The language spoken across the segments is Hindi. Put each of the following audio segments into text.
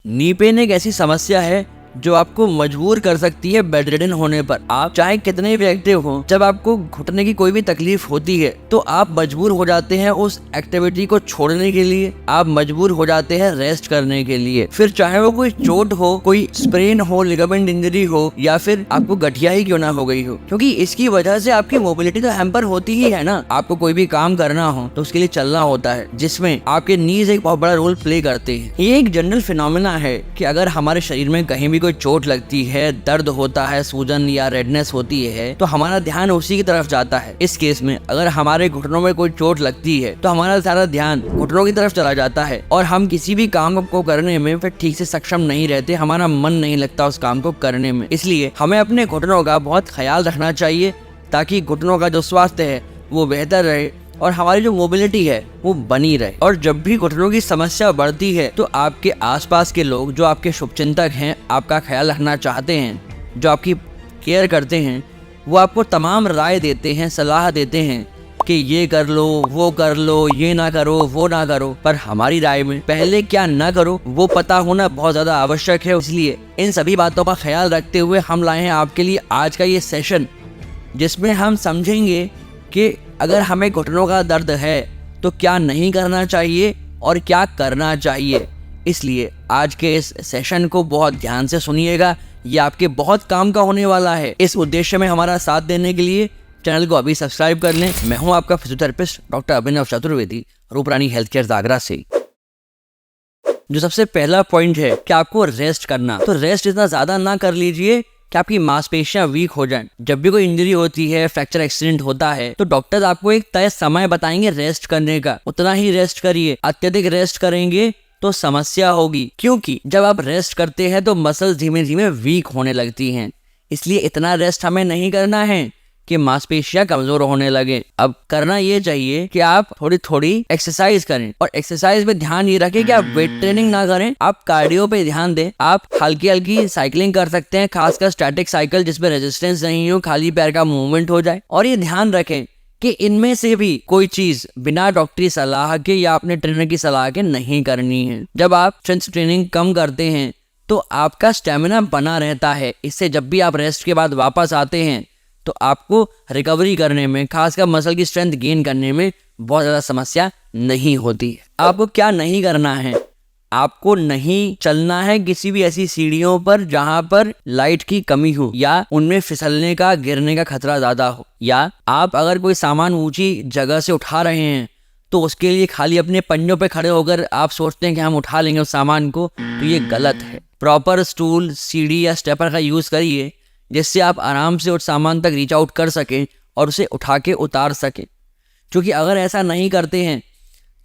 नी पेन एक ऐसी समस्या है जो आपको मजबूर कर सकती है बेड रिडन होने पर। आप चाहे कितने भी एक्टिव हो, जब आपको घुटने की कोई भी तकलीफ होती है तो आप मजबूर हो जाते हैं उस एक्टिविटी को छोड़ने के लिए, आप मजबूर हो जाते हैं रेस्ट करने के लिए। फिर चाहे वो कोई चोट हो, कोई स्प्रेन हो, लिगामेंट इंजरी हो, या फिर आपको गठिया ही क्यों ना हो गई हो, क्योंकि इसकी वजह से आपकी मोबिलिटी तो हैम्पर होती ही है ना। आपको कोई भी काम करना हो तो उसके लिए चलना होता है, जिसमें आपके नीज एक बहुत बड़ा रोल प्ले करते हैं। ये एक जनरल फिनोमेना है कि अगर हमारे शरीर में कहीं भी कोई चोट लगती है, दर्द होता है, सूजन या रेडनेस होती है, तो हमारा ध्यान उसी की तरफ जाता है। इस केस में अगर हमारे घुटनों में कोई चोट लगती है तो हमारा सारा ध्यान घुटनों की तरफ चला जाता है और हम किसी भी काम को करने में फिर ठीक से सक्षम नहीं रहते, हमारा मन नहीं लगता उस काम को करने में। इसलिए हमें अपने घुटनों का बहुत ख्याल रखना चाहिए ताकि घुटनों का जो स्वास्थ्य है वो बेहतर रहे और हमारी जो मोबिलिटी है वो बनी रहे। और जब भी घुटनों की समस्या बढ़ती है तो आपके आसपास के लोग जो आपके शुभचिंतक हैं, आपका ख्याल रखना चाहते हैं, जो आपकी केयर करते हैं, वो आपको तमाम राय देते हैं, सलाह देते हैं कि ये कर लो, वो कर लो, ये ना करो, वो ना करो। पर हमारी राय में पहले क्या ना करो वो पता होना बहुत ज्यादा आवश्यक है। इसलिए इन सभी बातों का ख्याल रखते हुए हम लाए हैं आपके लिए आज का ये सेशन, जिसमें हम समझेंगे कि अगर हमें घुटनों का दर्द है तो क्या नहीं करना चाहिए और क्या करना चाहिए। इसलिए आज के इस सेशन को बहुत ध्यान से सुनिएगा, ये आपके बहुत काम का होने वाला है। इस उद्देश्य में हमारा साथ देने के लिए चैनल को अभी सब्सक्राइब कर लें। मैं हूं आपका फिजियोथेरेपिस्ट डॉक्टर अभिनव चतुर्वेदी, रूपरानी हेल्थ केयर आगरा से। जो सबसे पहला पॉइंट है कि आपको रेस्ट करना, तो रेस्ट इतना ज्यादा ना कर लीजिए कि आपकी मांसपेशियां वीक हो जाएं। जब भी कोई इंजरी होती है, फ्रैक्चर एक्सीडेंट होता है, तो डॉक्टर आपको एक तय समय बताएंगे रेस्ट करने का, उतना ही रेस्ट करिए। अत्यधिक रेस्ट करेंगे तो समस्या होगी, क्योंकि जब आप रेस्ट करते हैं तो मसल्स धीमे धीमे वीक होने लगती हैं। इसलिए इतना रेस्ट हमें नहीं करना है कि मांसपेशियां कमजोर होने लगे। अब करना ये चाहिए कि आप थोड़ी थोड़ी एक्सरसाइज करें, और एक्सरसाइज में ध्यान ये रखें कि आप वेट ट्रेनिंग ना करें, आप कार्डियो पे ध्यान दें। आप हल्की हल्की साइकिलिंग कर सकते हैं, खासकर स्टैटिक साइकिल जिसमें रेजिस्टेंस नहीं हो, खाली पैर का मूवमेंट हो जाए। और ये ध्यान रखें कि इनमें से भी कोई चीज बिना डॉक्टरी सलाह के या अपने ट्रेनर की सलाह के नहीं करनी है। जब आप स्ट्रेंथ ट्रेनिंग कम करते हैं तो आपका स्टेमिना बना रहता है। इससे जब भी आप रेस्ट के बाद वापस आते हैं तो आपको रिकवरी करने में, खासकर मसल की स्ट्रेंथ गेन करने में बहुत ज़्यादा समस्या नहीं होती है। आपको क्या नहीं करना है? आपको नहीं चलना है किसी भी ऐसी सीढ़ियों पर जहां पर लाइट की कमी हो या उनमें फिसलने का, गिरने का खतरा ज़्यादा हो। या आप अगर कोई सामान ऊंची जगह से उठा रहे हैं तो उसके लिए खाली अपने पंजों पे खड़े होकर आप सोचते हैं कि हम उठा लेंगे उस सामान को, तो ये गलत है। प्रॉपर स्टूल, सीढ़ी या स्टेपर का यूज़ करिए जिससे आप आराम से उस सामान तक रीच आउट कर सकें और उसे उठा के उतार सकें। क्योंकि अगर ऐसा नहीं करते हैं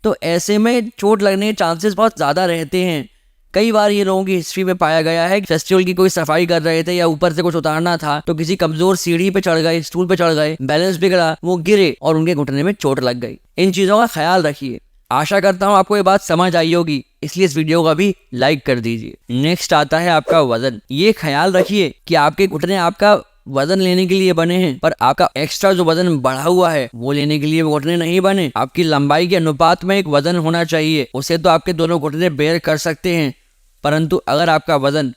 तो ऐसे में चोट लगने के चांसेस बहुत ज़्यादा रहते हैं। कई बार ये लोगों की हिस्ट्री में पाया गया है कि फेस्टिवल की कोई सफाई कर रहे थे या ऊपर से कुछ उतारना था तो किसी कमजोर सीढ़ी पे चढ़ गए, स्टूल पे चढ़ गए, बैलेंस बिगड़ा, वो गिरे और उनके घुटने में चोट लग गई। इन चीज़ों का ख्याल रखिए। आशा करता हूँ आपको ये बात समझ आई होगी, इसलिए इस वीडियो को भी लाइक कर दीजिए। नेक्स्ट आता है आपका वजन। ये ख्याल रखिए कि आपके घुटने आपका वजन लेने के लिए बने हैं, पर आपका एक्स्ट्रा जो वजन बढ़ा हुआ है वो लेने के लिए घुटने नहीं बने। आपकी लंबाई के अनुपात में एक वजन होना चाहिए, उसे तो आपके दोनों घुटने बेयर कर सकते हैं, परंतु अगर आपका वजन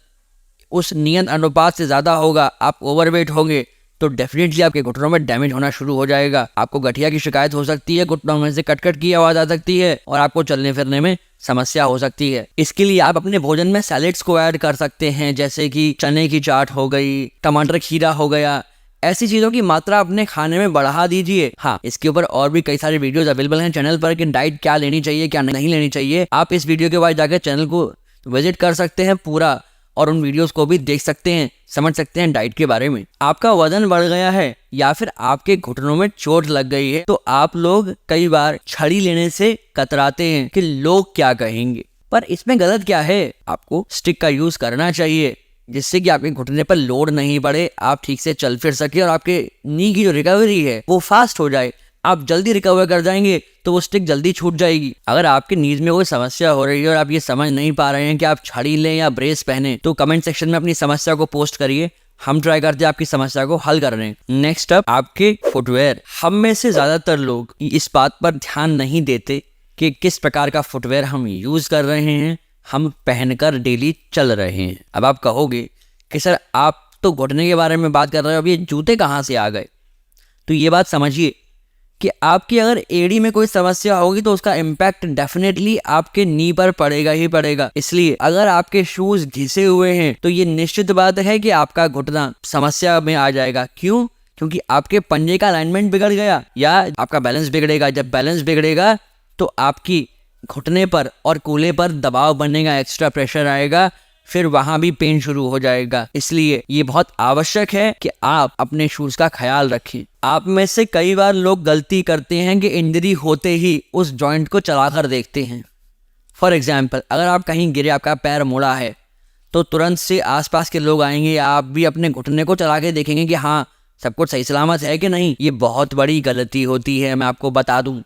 उस नियत अनुपात से ज्यादा होगा, आप ओवरवेट होंगे, तो डेफिनेटली आपके घुटनों में डैमेज होना शुरू हो जाएगा। आपको गठिया की शिकायत हो सकती है, घुटनों में से कटकट की आवाज आ सकती है और आपको चलने फिरने में समस्या हो सकती है। इसके लिए आप अपने भोजन में सैलेड्स को ऐड कर सकते हैं, जैसे कि चने की चाट हो गई, टमाटर खीरा हो गया। ऐसी चीजों की मात्रा अपने खाने में बढ़ा दीजिए। हाँ, इसके ऊपर और भी कई सारे वीडियोस अवेलेबल हैं चैनल पर कि डाइट क्या लेनी चाहिए, क्या नहीं लेनी चाहिए। आप इस वीडियो के बाद जाकर चैनल को विजिट कर सकते हैं पूरा, और उन वीडियोस को भी देख सकते हैं, समझ सकते हैं डाइट के बारे में। आपका वजन बढ़ गया है या फिर आपके घुटनों में चोट लग गई है तो आप लोग कई बार छड़ी लेने से कतराते हैं कि लोग क्या कहेंगे, पर इसमें गलत क्या है? आपको स्टिक का यूज करना चाहिए जिससे कि आपके घुटने पर लोड नहीं पड़े, आप ठीक से चल फिर सके और आपके नी की जो रिकवरी है वो फास्ट हो जाए। आप जल्दी रिकवर कर जाएंगे तो वो स्टिक जल्दी छूट जाएगी। अगर आपके नीज में कोई समस्या हो रही है और आप ये समझ नहीं पा रहे हैं कि आप छड़ी लें या ब्रेस पहने, तो कमेंट सेक्शन में अपनी समस्या को पोस्ट करिए, हम ट्राई करते हैं आपकी समस्या को हल करने। नेक्स्ट अप, आपके फुटवेयर। हम में से ज्यादातर लोग इस बात पर ध्यान नहीं देते कि किस प्रकार का फुटवेयर हम यूज कर रहे हैं, हम पहनकर डेली चल रहे हैं। अब आप कहोगे कि सर आप तो घुटने के बारे में बात कर रहे हो, अब ये जूते कहाँ से आ गए? तो ये बात समझिए कि आपकी अगर एड़ी में कोई समस्या होगी तो उसका इम्पैक्ट डेफिनेटली आपके नी पर पड़ेगा ही पड़ेगा। इसलिए अगर आपके शूज घिसे हुए हैं तो ये निश्चित बात है कि आपका घुटना समस्या में आ जाएगा। क्यों? क्योंकि आपके पंजे का अलाइनमेंट बिगड़ गया या आपका बैलेंस बिगड़ेगा। जब बैलेंस बिगड़ेगा तो आपकी घुटने पर और कूल्हे पर दबाव बनेगा, एक्स्ट्रा प्रेशर आएगा, फिर वहां भी पेन शुरू हो जाएगा। इसलिए ये बहुत आवश्यक है कि आप अपने शूज का ख्याल रखें। आप में से कई बार लोग गलती करते हैं कि इंजरी होते ही उस जॉइंट को चलाकर देखते हैं। फॉर एग्जाम्पल, अगर आप कहीं गिरे, आपका पैर मुड़ा है, तो तुरंत से आसपास के लोग आएंगे या आप भी अपने घुटने को चला के देखेंगे कि हाँ सब कुछ सही सलामत है कि नहीं। ये बहुत बड़ी गलती होती है, मैं आपको बता दूं।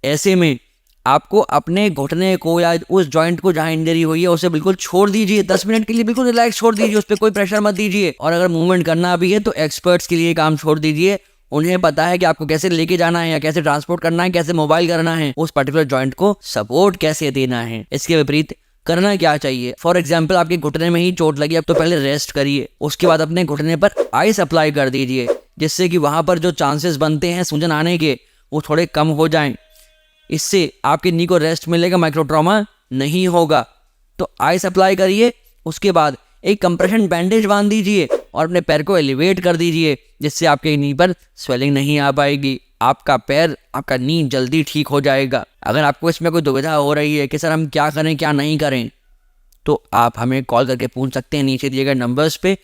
ऐसे में आपको अपने घुटने को या उस जॉइंट को जहां इंजरी हुई है उसे बिल्कुल छोड़ दीजिए। 10 मिनट के लिए बिल्कुल रिलैक्स छोड़ दीजिए, उस पर कोई प्रेशर मत दीजिए। और अगर मूवमेंट करना भी है तो एक्सपर्ट्स के लिए काम छोड़ दीजिए। उन्हें पता है कि आपको कैसे लेके जाना है या कैसे ट्रांसपोर्ट करना है, कैसे मोबाइल करना है, उस पर्टिकुलर जॉइंट को सपोर्ट कैसे देना है। इसके विपरीत करना क्या चाहिए? फॉर एग्जाम्पल, आपके घुटने में ही चोट लगी, अब तो पहले रेस्ट करिए, उसके बाद अपने घुटने पर आइस अप्लाई कर दीजिए, जिससे कि वहां पर जो चांसेस बनते हैं सूजन आने के वो थोड़े कम हो जाएं। इससे आपके नी को रेस्ट मिलेगा, माइक्रो ट्रॉमा नहीं होगा। तो आइस अप्लाई करिए, उसके बाद एक कंप्रेशन बैंडेज बांध दीजिए और अपने पैर को एलिवेट कर दीजिए, जिससे आपके नी पर स्वेलिंग नहीं आ पाएगी। आपका पैर, आपका नी जल्दी ठीक हो जाएगा। अगर आपको इसमें कोई दुविधा हो रही है कि सर हम क्या करें क्या नहीं करें, तो आप हमें कॉल करके पूछ सकते हैं नीचे दिए गए नंबर्स पे,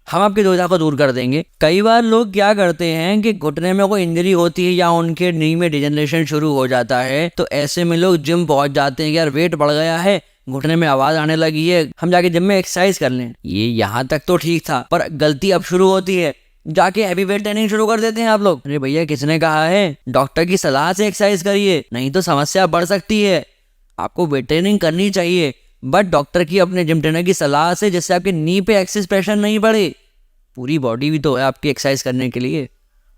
हम आपकी दुविधा को दूर कर देंगे। कई बार लोग क्या करते हैं कि घुटने में कोई इंजरी होती है या उनके नी में डिजेनरेशन शुरू हो जाता है, तो ऐसे में लोग जिम पहुंच जाते हैं कि यार वेट बढ़ गया है, घुटने में आवाज आने लगी है, हम जाके जिम में एक्सरसाइज कर लें। ये यहाँ तक तो ठीक था, पर गलती अब शुरू होती है, जाके हैवी वेट ट्रेनिंग शुरू कर देते हैं आप लोग। अरे भैया, किसने कहा है? डॉक्टर की सलाह से एक्सरसाइज करिए, नहीं तो समस्या बढ़ सकती है। आपको वेट ट्रेनिंग करनी चाहिए, बट डॉक्टर की, अपने जिम ट्रेनर की सलाह से, जिससे आपके नी पे एक्सेस प्रेशर नहीं पड़े। पूरी बॉडी भी तो है आपकी एक्सरसाइज करने के लिए,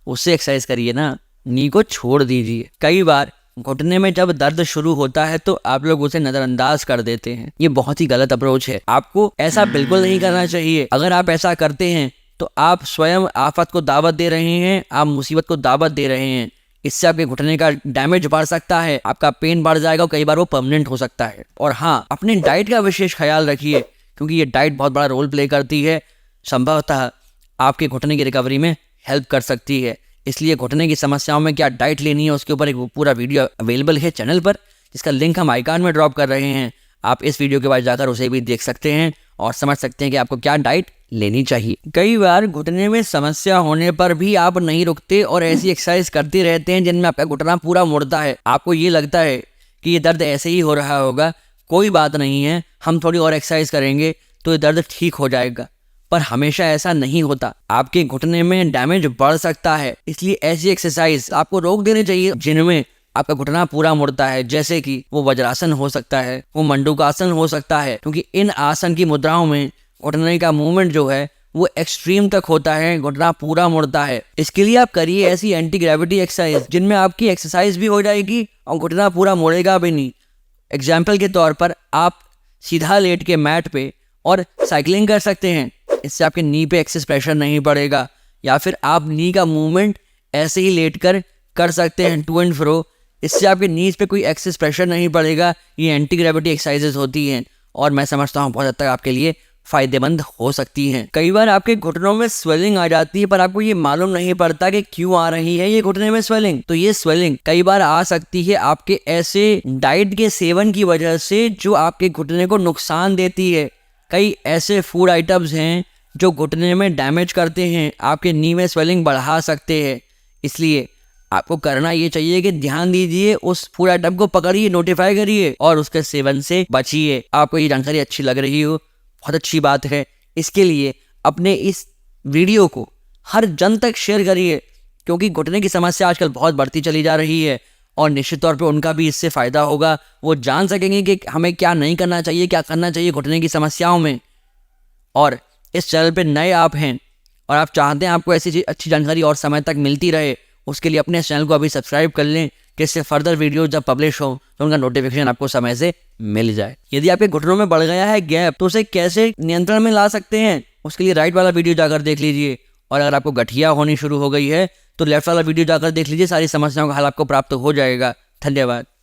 उससे एक्सरसाइज करिए ना, नी को छोड़ दीजिए। कई बार घुटने में जब दर्द शुरू होता है तो आप लोग उसे नजरअंदाज कर देते हैं। ये बहुत ही गलत अप्रोच है, आपको ऐसा बिल्कुल नहीं करना चाहिए। अगर आप ऐसा करते हैं तो आप स्वयं आफत को दावत दे रहे हैं, आप मुसीबत को दावत दे रहे हैं। इससे आपके घुटने का डैमेज बढ़ सकता है, आपका पेन बढ़ जाएगा और कई बार वो परमानेंट हो सकता है। और हाँ, अपने डाइट का विशेष ख्याल रखिए, क्योंकि ये डाइट बहुत बड़ा रोल प्ले करती है, संभवतः आपके घुटने की रिकवरी में हेल्प कर सकती है। इसलिए घुटने की समस्याओं में क्या डाइट लेनी है, उसके ऊपर एक पूरा वीडियो अवेलेबल है चैनल पर, जिसका लिंक हम आइकॉन में ड्रॉप कर रहे हैं। आप इस वीडियो के बाद जाकर उसे भी देख सकते हैं और समझ सकते हैं कि आपको क्या डाइट लेनी चाहिए। कई बार घुटने में समस्या होने पर भी आप नहीं रुकते और ऐसी एक्सरसाइज करते रहते हैं जिनमें आपका घुटना पूरा मुड़ता है। आपको ये लगता है कि ये दर्द ऐसे ही हो रहा होगा, कोई बात नहीं है, हम थोड़ी और एक्सरसाइज करेंगे तो ये दर्द ठीक हो जाएगा। पर हमेशा ऐसा नहीं होता, आपके घुटने में डैमेज बढ़ सकता है। इसलिए ऐसी एक्सरसाइज आपको रोक देनी चाहिए जिनमें आपका घुटना पूरा मुड़ता है, जैसे कि वो वज्रासन हो सकता है, वो मंडूकासन हो सकता है, क्योंकि इन आसन की मुद्राओं में घुटने का मूवमेंट जो है वो एक्सट्रीम तक होता है, घुटना पूरा मुड़ता है। इसके लिए आप करिए ऐसी एंटी ग्रेविटी एक्सरसाइज जिनमें आपकी एक्सरसाइज भी हो जाएगी और घुटना पूरा मुड़ेगा भी नहीं। एग्जाम्पल के तौर पर आप सीधा लेट के मैट पे और साइकिलिंग कर सकते हैं, इससे आपके नी पे एक्सेस प्रेशर नहीं पड़ेगा। या फिर आप नी का मूवमेंट ऐसे ही लेटकर कर सकते हैं, टू एंड फ्रो, इससे आपके नीज पे कोई एक्सेस प्रेशर नहीं पड़ेगा। ये एंटी ग्रेविटी एक्सरसाइजेज होती हैं और मैं समझता हूँ बहुत हद तक आपके लिए फायदेमंद हो सकती हैं। कई बार आपके घुटनों में स्वेलिंग आ जाती है, पर आपको ये मालूम नहीं पड़ता कि क्यों आ रही है ये घुटने में स्वेलिंग। तो ये स्वेलिंग कई बार आ सकती है आपके ऐसे डाइट के सेवन की वजह से जो आपके घुटने को नुकसान देती है। कई ऐसे फूड आइटम्स हैं जो घुटने में डैमेज करते हैं, आपके नी में स्वेलिंग बढ़ा सकते हैं। इसलिए आपको करना ये चाहिए कि ध्यान दीजिए, उस फूड आइटम को पकड़िए, नोटिफाई करिए और उसके सेवन से बचिए। आपको ये जानकारी अच्छी लग रही हो, बहुत अच्छी बात है। इसके लिए अपने इस वीडियो को हर जन तक शेयर करिए, क्योंकि घुटने की समस्या आजकल बहुत बढ़ती चली जा रही है और निश्चित तौर पे उनका भी इससे फ़ायदा होगा। वो जान सकेंगे कि हमें क्या नहीं करना चाहिए, क्या करना चाहिए घुटने की समस्याओं में। और इस चैनल पे नए आप हैं और आप चाहते हैं आपको ऐसी अच्छी जानकारी और समय तक मिलती रहे, उसके लिए अपने चैनल को अभी सब्सक्राइब कर लें, कि इससे फर्दर वीडियो जब पब्लिश हो तो उनका नोटिफिकेशन आपको समय से मिल जाए। यदि आपके घुटनों में बढ़ गया है गैप तो उसे कैसे नियंत्रण में ला सकते हैं, उसके लिए राइट वाला वीडियो जाकर देख लीजिए। और अगर आपको गठिया होनी शुरू हो गई है तो लेफ्ट वाला वीडियो जाकर देख लीजिए, सारी समस्याओं का हल आपको प्राप्त हो जाएगा। धन्यवाद।